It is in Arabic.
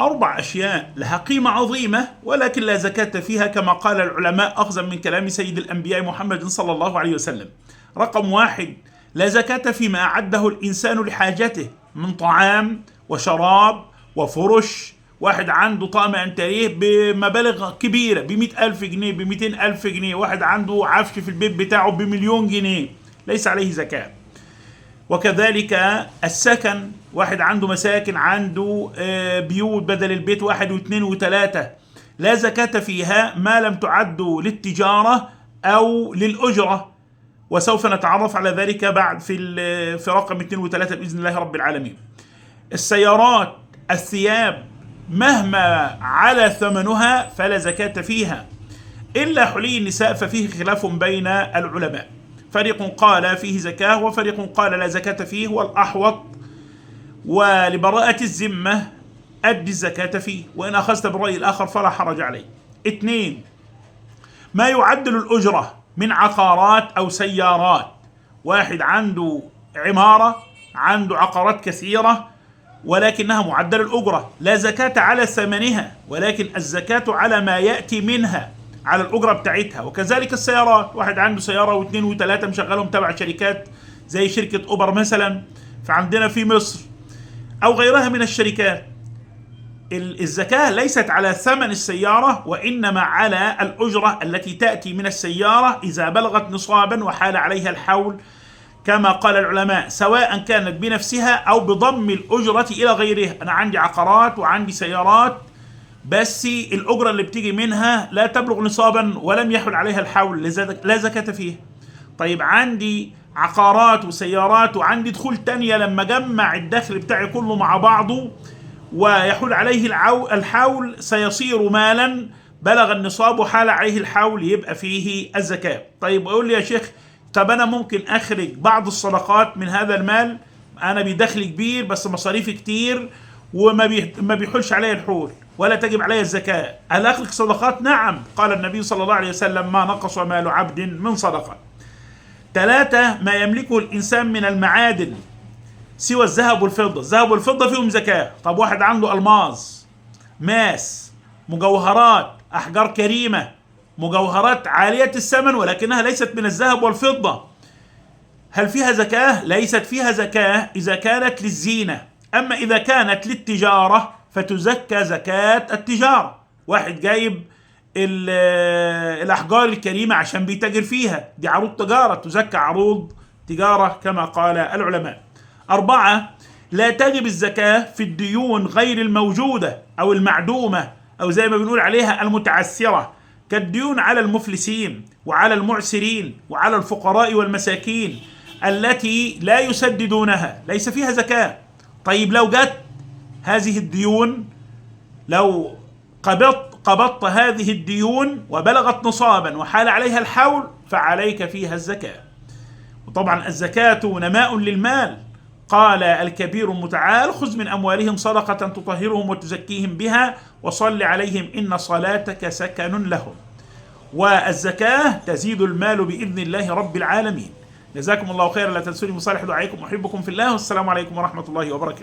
4 أشياء لها قيمة عظيمة ولكن لا زكاة فيها كما قال العلماء أخذا من كلام سيد الأنبياء محمد صلى الله عليه وسلم. رقم 1: لا زكاة فيما أعده الإنسان لحاجته من طعام وشراب وفرش. واحد عنده طقم انتريه بمبالغ كبيرة ب100,000 جنيه ب200,000 جنيه، واحد عنده عفش في البيت بتاعه ب1,000,000 جنيه، ليس عليه زكاة. وكذلك السكن، واحد عنده مساكن، عنده بيوت بدل البيت 1 و2 و3، لا زكاة فيها ما لم تعد للتجارة أو للأجرة، وسوف نتعرف على ذلك بعد في رقم 2 و3 بإذن الله رب العالمين. السيارات، الثياب، مهما على ثمنها فلا زكاة فيها، إلا حلي النساء ففيه خلاف بين العلماء، فريق قال فيه زكاة وفريق قال لا زكاة فيه، والأحوط ولبراءة الذمة أدي الزكاة فيه، وإن أخذت بالرأي الآخر فلا حرج عليه. 2: ما يعدل الأجرة من عقارات أو سيارات، واحد عنده عمارة، عنده عقارات كثيرة ولكنها معدل الأجرة، لا زكاة على ثمنها ولكن الزكاة على ما يأتي منها، على الأجرة بتاعتها. وكذلك السيارات، واحد عنده سيارة واثنين وثلاثة مشغلهم تبع شركات زي شركة أوبر مثلا فعندنا في مصر أو غيرها من الشركات، الزكاة ليست على ثمن السيارة وإنما على الأجرة التي تأتي من السيارة إذا بلغت نصابا وحال عليها الحول، كما قال العلماء، سواء كانت بنفسها أو بضم الأجرة إلى غيرها. أنا عندي عقارات وعندي سيارات بس الأجرة اللي بتيجي منها لا تبلغ نصابا ولم يحل عليها الحول، لا زكاة فيها. طيب عندي عقارات وسيارات وعندي دخول تانية، لما جمع الدخل بتاعي كله مع بعضه ويحل عليه الحول سيصير مالا بلغ النصاب وحال عليه الحول، يبقى فيه الزكاة. طيب أقول لي يا شيخ، طب أنا ممكن أخرج بعض الصدقات من هذا المال، أنا بدخل كبير بس مصاريفي كتير وما بيحلش علي الحول ولا تجب علي الزكاة، هل أخرج صدقات؟ نعم، قال النبي صلى الله عليه وسلم: ما نقص مال عبد من صدقة. 3: ما يملكه الإنسان من المعادن سوى الذهب والفضة، الذهب والفضة فيهم زكاة. طب واحد عنده ألماظ، ماس، مجوهرات، أحجار كريمة، مجوهرات عالية الثمن ولكنها ليست من الذهب والفضة، هل فيها زكاة؟ ليست فيها زكاة إذا كانت للزينة، أما إذا كانت للتجارة فتزكى زكاة التجارة. واحد جايب الأحجار الكريمة عشان بيتاجر فيها، دي عروض تجارة، تزكى عروض تجارة كما قال العلماء. 4: لا تجب الزكاة في الديون غير الموجودة أو المعدومة أو زي ما بنقول عليها المتعثرة، كالديون على المفلسين وعلى المعسرين وعلى الفقراء والمساكين التي لا يسددونها، ليس فيها زكاة. طيب لو جت هذه الديون، لو قبضت هذه الديون وبلغت نصابا وحال عليها الحول فعليك فيها الزكاة. وطبعا الزكاة نماء للمال، قال الكبير المتعال: خذ من أموالهم صدقة تطهرهم وتزكيهم بها وصل عليهم إن صلاتك سكن لهم. والزكاة تزيد المال بإذن الله رب العالمين. جزاكم الله خيرا، لا تنسوني من صالح دعائكم، أحبكم في الله، والسلام عليكم ورحمة الله وبركاته.